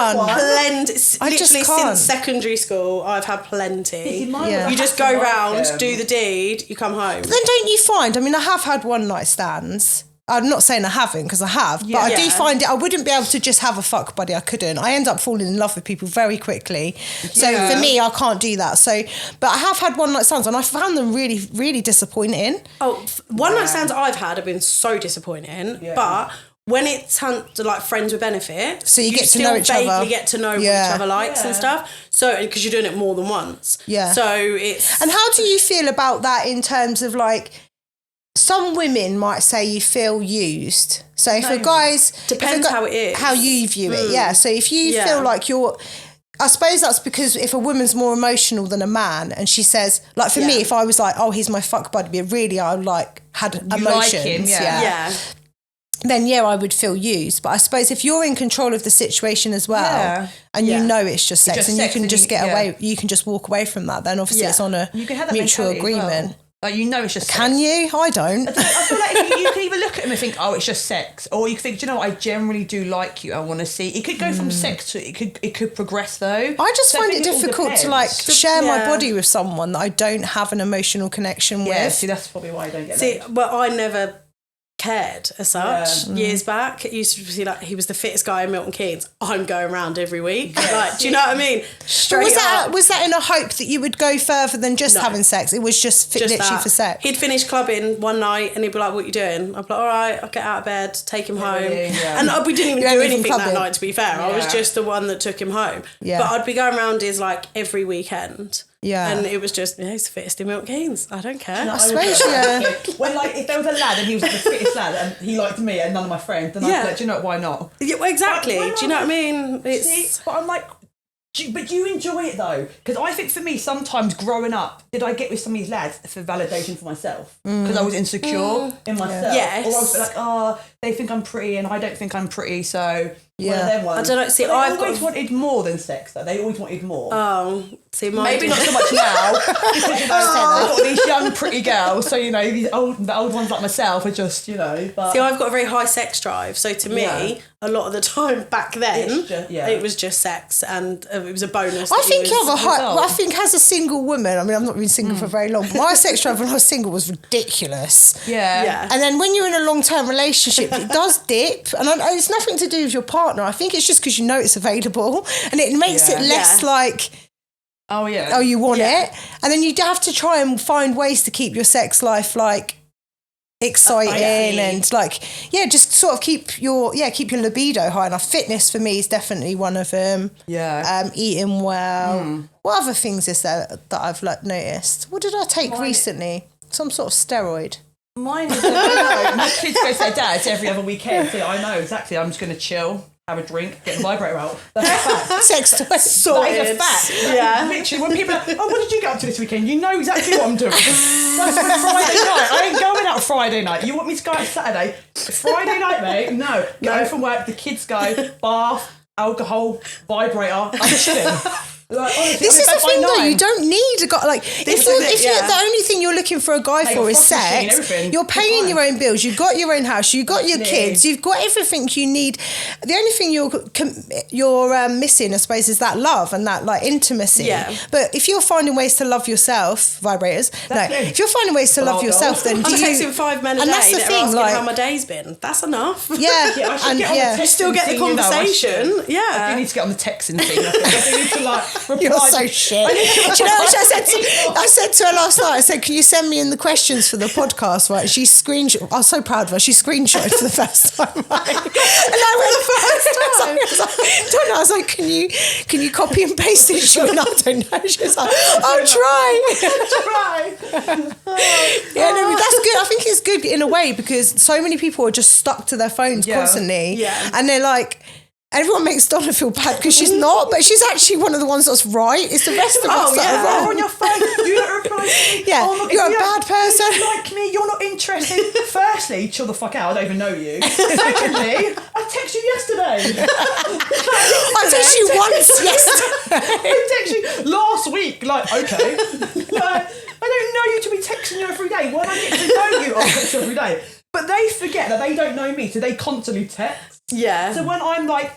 can't. Literally since secondary school, I've had plenty. Yeah. You just go round, do the deed, you come home. Then don't you find? I mean, I have had one night stands. I'm not saying I haven't because I have, but I do find it. I wouldn't be able to just have a fuck buddy. I couldn't. I end up falling in love with people very quickly. So for me, I can't do that. So, but I have had one night stands and I found them really, really disappointing. Oh, one night stands I've had have been so disappointing. Yeah. But when it's like friends with benefits, so you get to know each other. Vaguely get to know what each other likes and stuff. So because you're doing it more than once. Yeah. So it's. And how do you feel about that in terms of like? Some women might say you feel used. So if a guy's... Depends how it is. How you view it, yeah. So if you feel like you're... I suppose that's because if a woman's more emotional than a man and she says... Like for me, if I was like, oh, he's my fuck buddy, but really I like had emotions. Like him, Then I would feel used. But I suppose if you're in control of the situation as well and you know it's just sex and you can just get away, you can just walk away from that, then obviously it's on a mutual agreement. Like, you know it's just sex. Can you? I don't. I feel like you can either look at him and think, oh, it's just sex. Or you can think, do you know what, I generally do like you. I want to see. It could go from sex to, it could progress though. I just find it difficult to like share my body with someone that I don't have an emotional connection with. See, that's probably why I don't get laid. Well, I never cared as such. Years back, it used to be like he was the fittest guy in Milton Keynes. I'm going around every week. Like, do you know what I mean? Was that in a hope that you would go further than just having sex? It was just literally that. for sex. He'd finish clubbing one night and he'd be like, "What are you doing?" I'd be like, "All right, I'll get out of bed, take him home." And we didn't even do anything that night, to be fair. I was just the one that took him home. But I'd be going around his like every weekend. Yeah. And it was just, he's the fittest in Milton Keynes. I don't care. No, I suppose, When, like, if there was a lad and he was like the fittest lad and he liked me and none of my friends, then I'd be like, do you know what, why not? Yeah, well, exactly. Do you know what I mean? But I'm like, but you enjoy it though? Because I think for me, sometimes growing up, did I get with some of these lads for validation for myself? Because I was insecure in myself. Yes. Or I was like, oh, they think I'm pretty and I don't think I'm pretty, so... One of them ones. I don't know. See, I've always wanted more than sex, though. They always wanted more. Oh, see, maybe not so much now because I've got these young, pretty girls. So the old ones like myself are just But see, I've got a very high sex drive. So to me, a lot of the time back then, it was just sex, and it was a bonus. I think you have a high. I think as a single woman, I mean, I've not been single for very long. But my sex drive when I was single was ridiculous. Yeah. And then when you're in a long-term relationship, it does dip, and it's nothing to do with your partner. I think it's just because you know it's available and it makes it less like you want it, and then you have to try and find ways to keep your sex life like exciting and like just sort of keep your libido high. And fitness for me is definitely one of them. Eating well. What other things is there that I've noticed? What did I take recently? Some sort of steroid. Mine is my kids go to their dads every other weekend, so I know exactly. I'm just going to chill, have a drink, get the vibrator out. That's a fact. Sex toy. That is a fact. Yeah. Literally, when people are like, oh, what did you get up to this weekend? You know exactly what I'm doing. That's for Friday night. I ain't going out Friday night. You want me to go out Saturday? Friday night, mate? No. Get home from work, the kids go, bath, alcohol, vibrator. I'm chilling. Like, honestly, this is the thing though, you don't need a guy. Like, if the only thing you're looking for a guy for is sex, you're paying your own bills, you've got your own house, you've got your kids, you've got everything you need. The only thing you're missing, I suppose, is that love and that like intimacy. Yeah. But if you're finding ways to love yourself, vibrators, if you're finding ways to love yourself, then I'm texting 5 men a day that's the thing, asking like, how my day's been. That's enough. Yeah, and you still get the conversation. I do need to get on the texting thing. I do need to like reply. You're so shit. Do you know what I said to her last night? I said, can you send me in the questions for the podcast? Right? She screenshot. I was so proud of her. She screenshotted for the first time. Right? And I went the first time. I was like, can you copy and paste it? She went, I don't know. She was like, I'll try. Yeah, no, that's good. I think it's good in a way because so many people are just stuck to their phones constantly. Yeah. And they're like, everyone makes Donna feel bad because she's not, but she's actually one of the ones that's right. It's the rest of us that are wrong. You're on your phone. You don't reply to me. Yeah, you're a bad person. You don't like me. You're not interested. Firstly, chill the fuck out. I don't even know you. Secondly, I texted you yesterday. I texted you once yesterday. I texted you last week. Like, okay. Like, I don't know you to be texting you every day. Why do I get to know you? I'll text you every day. But they forget that they don't know me, so they constantly text. Yeah. So when I'm like,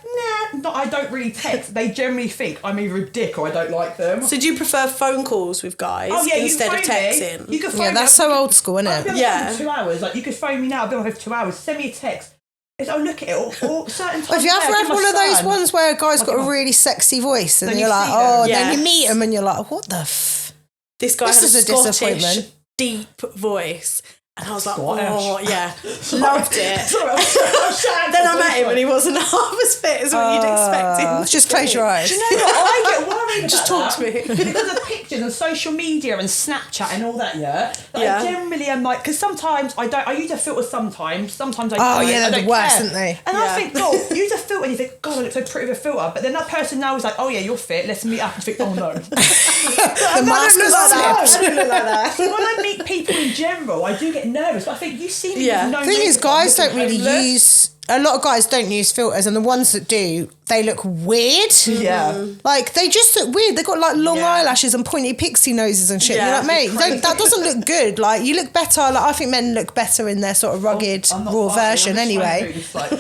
I don't really text, they generally think I'm either a dick or I don't like them. So do you prefer phone calls with guys instead of texting? You can phone me. That's so old school, isn't it? Yeah. For 2 hours. Like, you could phone me now, I'll be on for 2 hours. Send me a text. Look at it. Or certain times. Have you ever had one of those ones where a guy's got a really sexy voice and you're like, then you meet him and you're like, what the This guy had a Scottish deep voice. And I was like, loved it. Then I met him and he wasn't half as fit as what you'd expect him. Just close your eyes. Do you know what? I get worried just talk to me. Because of pictures and social media and Snapchat and all that, I generally am like, because sometimes I use a filter sometimes I don't. Oh, yeah, they're the worst, aren't they? And I think, use a filter and you think, God, I look so pretty with a filter. But then that person now is like, oh, yeah, you're fit, let's meet up and think, oh, no. The mask is slipped. I don't look like that. When I meet people in general, I do get nervous, but I think you see me with no The thing is, guys don't really use... A lot of guys don't use filters, and the ones that do, they look weird. Yeah. Like, they just look weird. They've got, like, long eyelashes and pointy pixie noses and shit. Yeah. You're like, mate, that doesn't look good. Like, you look better... Like, I think men look better in their sort of rugged, raw version anyway. But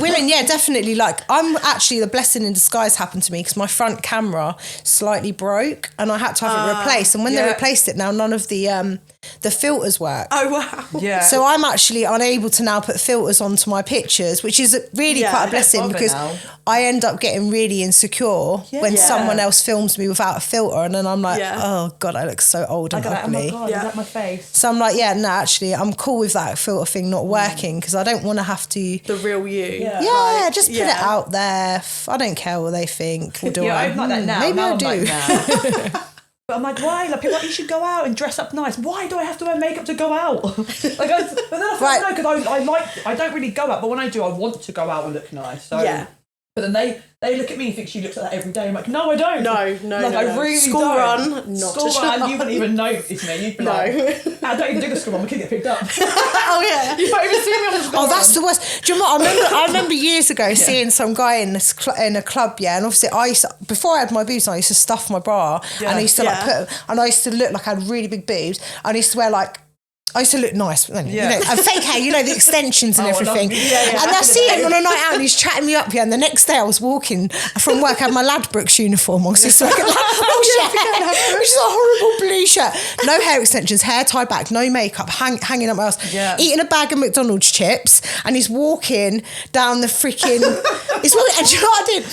women, definitely. Like, I'm actually, the blessing in disguise happened to me because my front camera slightly broke and I had to have it replaced. And when they replaced it, now none of the filters work. Oh, wow. Yeah. So I'm actually unable to now put filters onto my pictures, which is really quite a blessing because I end up getting really insecure when someone else films me without a filter, and then I'm like, oh God, I look so old and ugly. Oh my God, is that my face? So I'm like, actually, I'm cool with that filter thing not working because I don't want to have to... The real you. Just put it out there. I don't care what they think. Or do I? I'm like that now. Maybe now I do. Like that. But I'm like, why? Like, people are like, you should go out and dress up nice. Why do I have to wear makeup to go out? But then I thought, no, because I don't really go out, but when I do, I want to go out and look nice. So, but then they look at me and think she looks like that every day. I'm like, no, I don't. No. I really School don't. run, School run, you wouldn't even notice me. You'd be like, I don't even do the school run, my kid get picked up. Oh, yeah. You don't even see me on the school run. That's the worst. Do you know what? I remember years ago seeing some guy in a club, and obviously before I had my boobs on, I used to stuff my bra, and I used to I used to look like I had really big boobs, and I used to wear I used to look nice, and fake hair, the extensions and everything. And I see him on a night out and he's chatting me up, and the next day I was walking from work, I had my Ladbrokes uniform on, because like which is a horrible blue shirt. No hair extensions, hair tied back, no makeup, hanging up my ass, eating a bag of McDonald's chips, and he's walking down the freaking... and do you know what I did?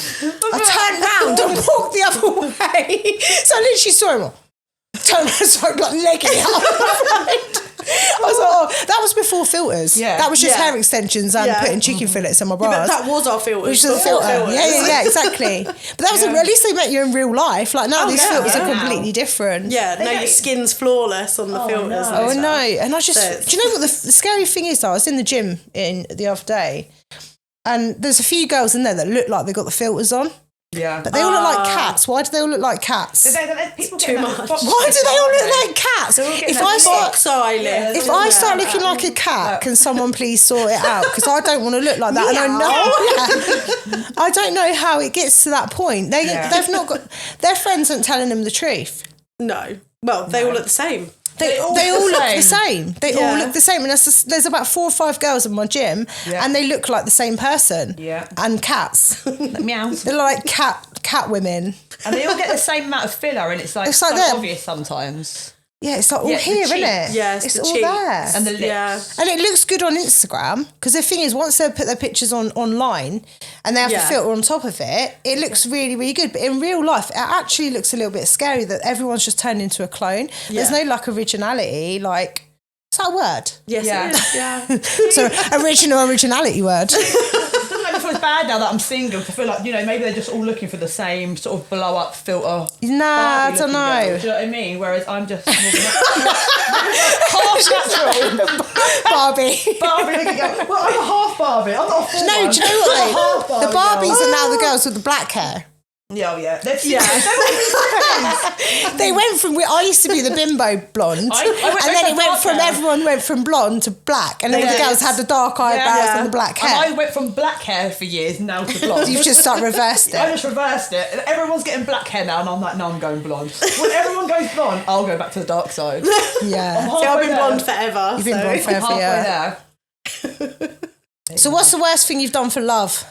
I turned round and walked the other way. So I literally saw him, turned around, so I got legging it out. I was like, that was before filters. Yeah. That was just hair extensions and putting chicken fillets in my bras. But that was our filters. Which was a filter. Yeah, exactly. But that was at least they met you in real life. Like now these filters are completely different. Yeah, now your skin's flawless on the filters. No. And I just... Do you know what the scary thing is though? I was in the gym the other day, and there's a few girls in there that look like they got the filters on. Yeah. But they all look like cats. Why do they all look like cats? People Too much. Why do they all look like cats? If I start, Fox eyelid. if I start looking like a cat, can someone please sort it out? Because I don't want to look like that, and I know. I don't know how it gets to that point. They've not got. Their friends aren't telling them the truth. No. Well, they all look the same. They all look the same. They all look the same. And there's about 4 or 5 girls in my gym, and they look like the same person. Yeah. And cats. Meows. They're like cat women. And they all get the same amount of filler, and it's like so obvious sometimes. Yeah, it's like all here, isn't it? Yeah, it's the all cheeks. there. And the lips. Yeah. And it looks good on Instagram, because the thing is, once they put their pictures online and they have a filter on top of it, it looks really, really good. But in real life, it actually looks a little bit scary that everyone's just turned into a clone. There's no like originality, like, is that a word? Yes, Yeah. it is. Yeah. So originality word. It doesn't make me feel bad now that I'm single. I feel like, maybe they're just all looking for the same sort of blow up filter. Nah, I don't Barbie-looking know. girl, do you know what I mean? Whereas I'm just half natural. Barbie. Looking girl. Well, I'm a half Barbie. I'm not a full No, one. do you know what? I'm a half The Barbie Barbies girl. are now the girls with the black hair. Yeah, yeah. They went from, I used to be the bimbo blonde, I went and then from it went dark from, hair. everyone went from blonde to black, and all the girls had the dark eyebrows and the black hair. And I went from black hair for years now to blonde. You've just reversed I it. just reversed it. And everyone's getting black hair now, and I'm like, no, I'm going blonde. When everyone goes blonde, I'll go back to the dark side. Yeah. See, I've been blonde forever. You've been blonde forever, Halfway yeah. there. So what's the worst thing you've done for love?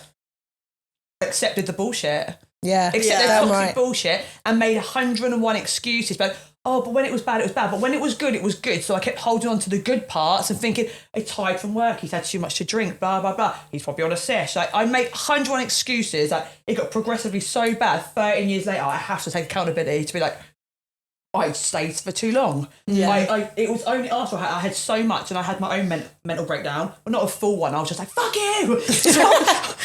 Accepted the bullshit. Yeah. Accepted Damn toxic right. bullshit and made 101 excuses. But when it was bad, it was bad. But when it was good, it was good. So I kept holding on to the good parts and thinking, he's tired from work, he's had too much to drink, blah, blah, blah. He's probably on a sesh. Like, I made 101 excuses. Like, it got progressively so bad. 13 years later, I have to take accountability to be like, I stayed for too long. Yeah. It was only after I had so much, and I had my own mental breakdown. Well, not a full one. I was just like, fuck you!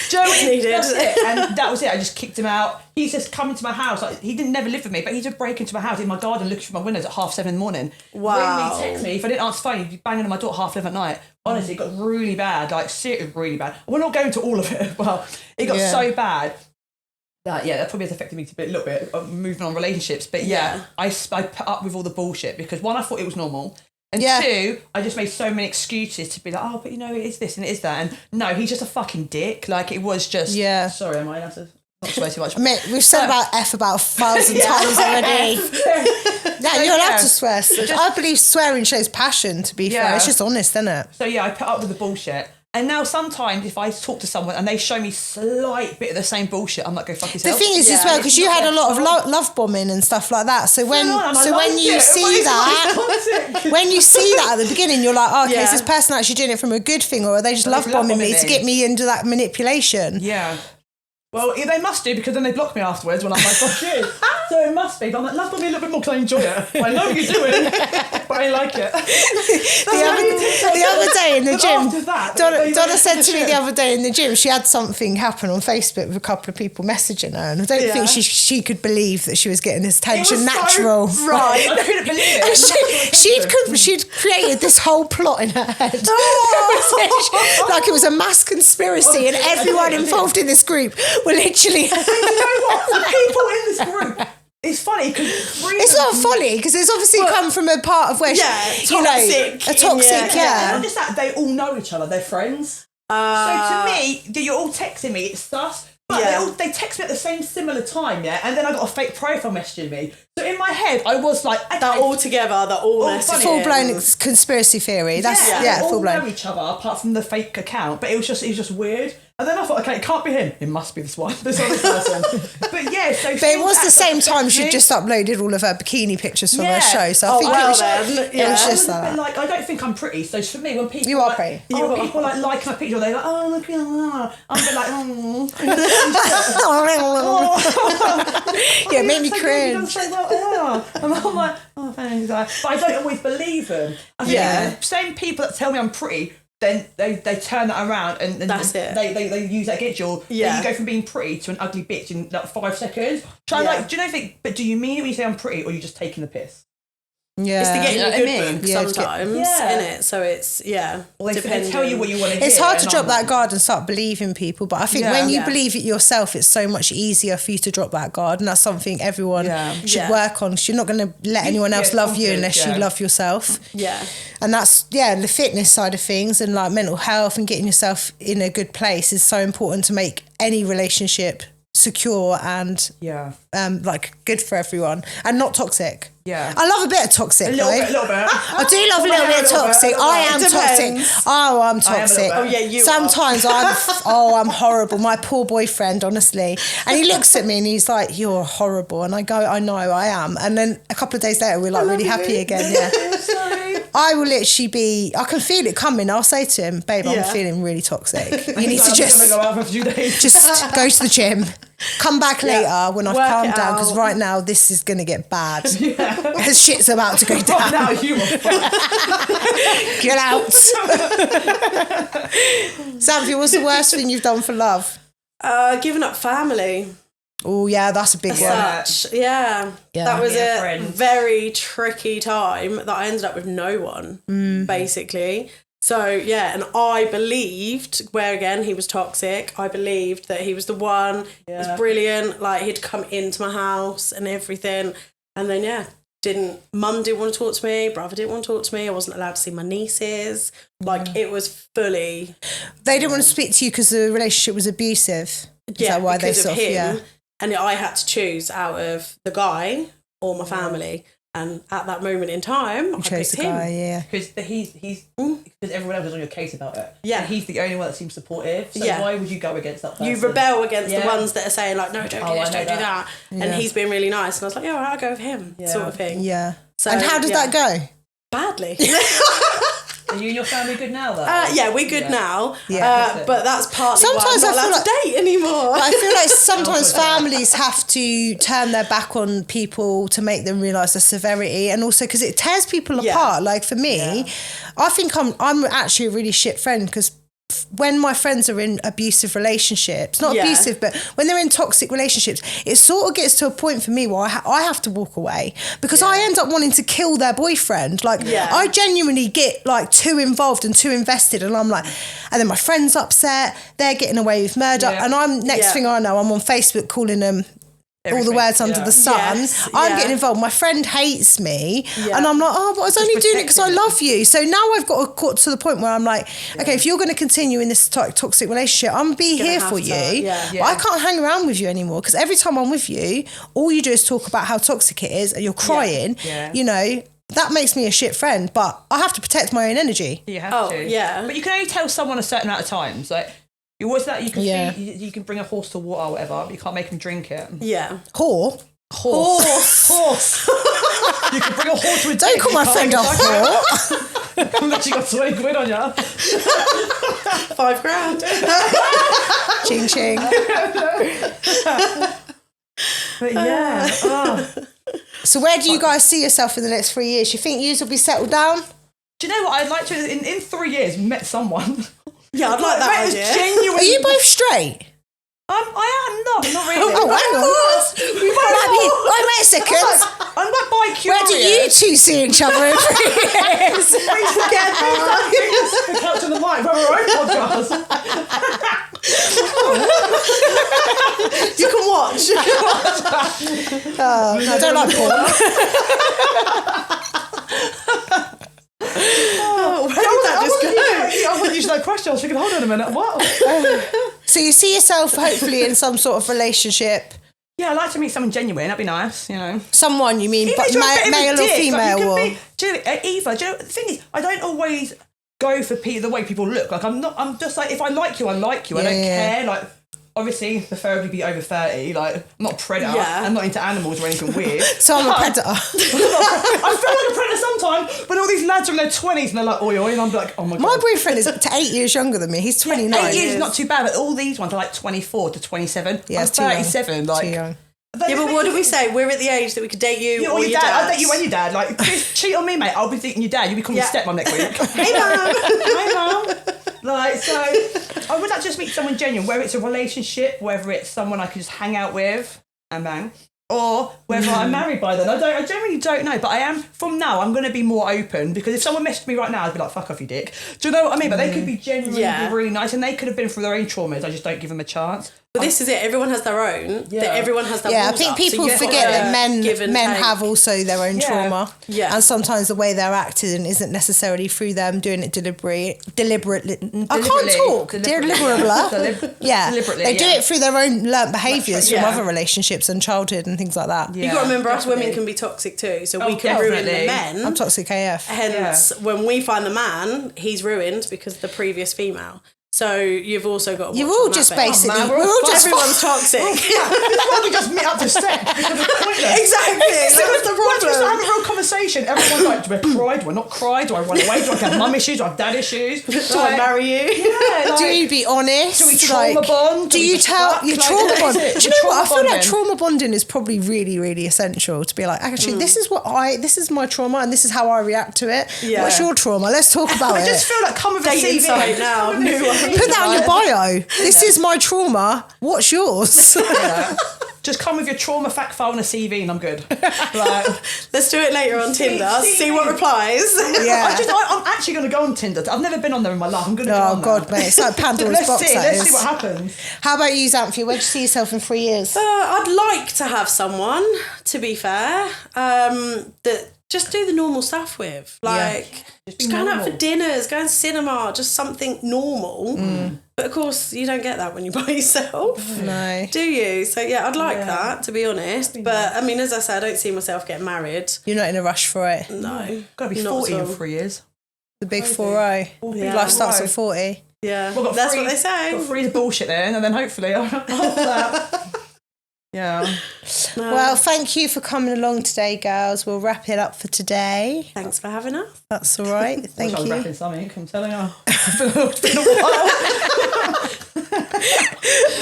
Joey, that's it. And that was it. I just kicked him out. He's just come into my house. Like, he didn't never live with me, but he'd just break into my house in my garden, looking through my windows at 7:30 in the morning. Wow. Ring me, text me. If I didn't answer the phone, he'd be banging on my door at 11:30 at night. Honestly, it got really bad. Like, seriously, really bad. We're not going to all of it. Well, it got so bad. That probably has affected me a little bit of moving on relationships. But I put up with all the bullshit because, one, I thought it was normal. And two, I just made so many excuses to be like, but it is this and it is that. And no, he's just a fucking dick. Like, it was just... Yeah. Sorry, am I allowed to not swear too much? Mate, we've said about F about 1,000 times already. Yeah, you're allowed to swear. I believe swearing shows passion, to be fair. It's just honest, isn't it? So I put up with the bullshit. And now sometimes if I talk to someone and they show me slight bit of the same bullshit, I'm like, go fuck yourself. The thing is as well, because you had a lot of love bombing and stuff like that. So when you see that, when you see that at the beginning, you're like, okay, is this person actually doing it from a good thing, or are they just love bombing me to get me into that manipulation? Yeah. Well, they must do, because then they block me afterwards when I'm like, fuck you. So it must be. But I'm like, love me a little bit more because I enjoy it. I know what you're doing, but I like it. The other day in the gym, Donna said to me the other other day in the gym, she had something happen on Facebook with a couple of people messaging her, and I don't think she could believe that she was getting this attention natural. Right. I couldn't believe it. And she'd created this whole plot in her head. Like it was a mass conspiracy, and everyone involved in this group were literally... You know what? The people in this group... It's funny because it's not funny because it's obviously come from a part of where toxic, a toxic, Not just that, they all know each other. They're friends. So to me, you're all texting me. It's sus. But they text me at the same similar time, and then I got a fake profile messaging me. So in my head, I was like, they're all together. They're all full blown conspiracy theory. That's full blown. All know each other apart from the fake account, but it was just weird. And then I thought, okay, it can't be him. It must be this other person. But but it was the same time she'd just uploaded all of her bikini pictures from her show. So I think it was just that. Like, I don't think I'm pretty. So for me, when people you are pretty. People like my picture, they're like, oh look, I'm a bit like, yeah, it made me cringe. And I'm like, oh thanks. But I don't always believe them. I think the same people that tell me I'm pretty, then they turn that around and that's it. They use that against you. Then you go from being pretty to an ugly bitch in like 5 seconds. Do you know think? But do you mean it when you say I'm pretty, or are you just taking the piss? Yeah. It's to get you a good book Yeah, sometimes, isn't it? So it's, Well, they tell you what you want to hear. It's hard to drop that guard and start believing people, but I think when you Yeah. believe it yourself, it's so much easier for you to drop that guard, and that's something everyone should work on. 'Cause you're not going to let anyone else love you unless you love yourself. Yeah. And that's the fitness side of things, and like mental health and getting yourself in a good place is so important to make any relationship secure and like good for everyone and not toxic. Yeah. I love a bit of toxic, A little bit. I do love a little bit of toxic. I am toxic. Oh, I'm toxic. Oh, yeah, you Sometimes I'm horrible. My poor boyfriend, honestly. And he looks at me and he's like, "You're horrible." And I go, "I know, I am." And then a couple of days later, we're like really happy again. Yeah. I will literally be, I can feel it coming. I'll say to him, "Babe, I'm feeling really toxic. You need to just go out for a few days. just go to the gym. Come back later when I've Work calmed it down, because out. right now this is going to get bad. Shit's about to go down. Now you will Get out." Xanthi, what's the worst thing you've done for love? Giving up family. Oh, yeah, that's a big one. Such, yeah. That was Yeah, a friends. very tricky time that I ended up with no one, basically. So, yeah, and I believed, where again, he was toxic. I believed that he was the one. It was brilliant. Like, he'd come into my house and everything. And then, mum didn't want to talk to me. Brother didn't want to talk to me. I wasn't allowed to see my nieces. Like, it was fully... They didn't want to speak to you because the relationship was abusive. Is that why they because sort of of, him. And I had to choose out of the guy or my family. And at that moment in time, I chose picked the him. guy, yeah. Because because everyone else is on your case about it. Yeah. And he's the only one that seems supportive. So Yeah. why would you go against that person? You rebel against the Yeah. ones that are saying like, no, don't do I this, know don't do that. Yeah. And he's been really nice. And I was like, yeah, all right, I'll go with him, sort of thing. Yeah. So, And how did that go? Badly. Are you and your family good now, though? Yeah, we're good now. Yeah. But that's partly Sometimes why I I'm not feel allowed to date anymore. I feel like sometimes families have to turn their back on people to make them realise the severity, and also because it tears people apart. Like for me, I think I'm actually a really shit friend, because when my friends are in abusive relationships, not abusive, but when they're in toxic relationships, it sort of gets to a point for me where I have to walk away, because I end up wanting to kill their boyfriend. Like I genuinely get like too involved and too invested, and I'm like, and then my friend's upset, they're getting away with murder, and I'm next thing I know, I'm on Facebook calling them all the words under the sun. Yes, I'm getting involved. My friend hates me, and I'm like, oh, but I was only doing it because I love you. So now I've got to the point where I'm like, okay, if you're going to continue in this toxic relationship, I'm going to be here for you. But I can't hang around with you anymore, because every time I'm with you, all you do is talk about how toxic it is, and you're crying. You know, that makes me a shit friend, but I have to protect my own energy. You have to. Yeah. But you can only tell someone a certain amount of times. Like, you always that you can feed, you can bring a horse to water or whatever, but you can't make him drink it. Yeah. Horse. You can bring a horse to a Don't call my friend a whore. Unless you got 20 quid on you. 5 grand. Ching ching. But yeah. So where do you guys see yourself in the next 3 years? You think you will be settled down? Do you know what? I'd like to, in 3 years, met someone. Yeah, I'd like that idea. Genuine. Are you both straight? I am not really. Oh, hang on. Wait a second. I'm like bi-curious. Where do you two see each other in 3 years? The couch and the mic for our own podcast. You can watch. No, I don't like porn. Where did that just go? I thought you should know question. I was thinking, hold on a minute, what? So you see yourself hopefully in some sort of relationship. Yeah, I'd like to meet someone genuine. That'd be nice, you know. Someone, you mean, but Even if you're a bit of a male or dick, female? Like, Or... do you know, either. Do you know, the thing is, I don't always go for the way people look. Like, I'm just like, if I like you, I like you. I don't care. Like, obviously, preferably be over 30. Like, I'm not a predator. Yeah. I'm not into animals or anything weird. So I'm a predator. I feel like a predator sometimes, but all these lads are in their 20s and they're like, oi, oi, and I'm like, oh my God. My boyfriend is 8 years younger than me. He's 29. 8 years is not too bad, but all these ones are like 24 to 27. Yeah, I'm it's too young. 37. Like, Too young. Yeah, but what do we say? We're at the age that we could date you or your dad. I'll date you and your dad. Like, just cheat on me, mate. I'll be dating your dad. You'll be calling me stepmom next week. Hey, Mum. Hey, Mum. Like, so I would like to just meet someone genuine, whether it's a relationship, whether it's someone I can just hang out with and bang. or whether I'm married by then. I generally don't know, but I am, from now, I'm going to be more open, because if someone messaged me right now, I'd be like, fuck off, you dick. Do you know what I mean? But they could be genuinely really nice, and they could have been through their own traumas. I just don't give them a chance. But this is it. Everyone has their own. Yeah. Everyone has their I think people forget that men have also their own trauma. Yeah. And sometimes the way they're acting isn't necessarily through them doing it deliberately. I can't talk. Deliberately. Yeah. They do it through their own learnt behaviours from other relationships and childhood and things like that. Yeah. You've got to remember, us women can be toxic too. So we can ruin the men. I'm toxic AF. Hence, when we find the man, he's ruined because of the previous female. So you've also got to watch. You're all just basically. We're all just everyone's toxic. Why we just meet up to sex? Exactly. That's the problem. Just have a real conversation. Everyone's like, do I cry? Do I not cry? Do I run away? Do I have mum issues? Do I have dad issues? Do I marry you? Yeah, do you be honest? Do we trauma bond? Do you tell your trauma bond? Do you know what? I feel like trauma bonding is probably really, really essential to be like, actually, this is my trauma and this is how I react to it. Yeah. What's your trauma? Let's talk about it. I just feel like come with a CV now. Put that on your bio. This is my trauma. What's yours? Just come with your trauma fact file and a CV and I'm good. Let's do it later on Tinder. See what replies. Yeah. I'm actually going to go on Tinder. I've never been on there in my life. I'm going to go on God, there. mate. It's like Pandora's box. Let's see what happens. How about you, Xanthi? Where do you see yourself in 3 years? I'd like to have someone, to be fair, that just do the normal stuff with. Just going out for dinners, going to cinema, just something normal. But of course, you don't get that when you're by yourself. No. Do you? So yeah, I'd like that, to be honest. But I mean, as I said, I don't see myself getting married. You're not in a rush for it? No. Got to be 40 in 3 years. The big 4-0. Life starts at 40. Yeah, well, that's what they say. Got 3 is bullshit then, and then hopefully I'll have that. Yeah. Well, thank you for coming along today, girls. We'll wrap it up for today. Thanks for having us. That's all right. Thank you. I'm wrapping something. I'm telling you. It's been a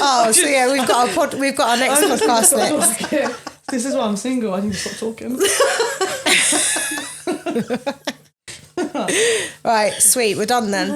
while. So yeah, we've got our next podcast next. This is why I'm single. I need to stop talking. Right, sweet. We're done then.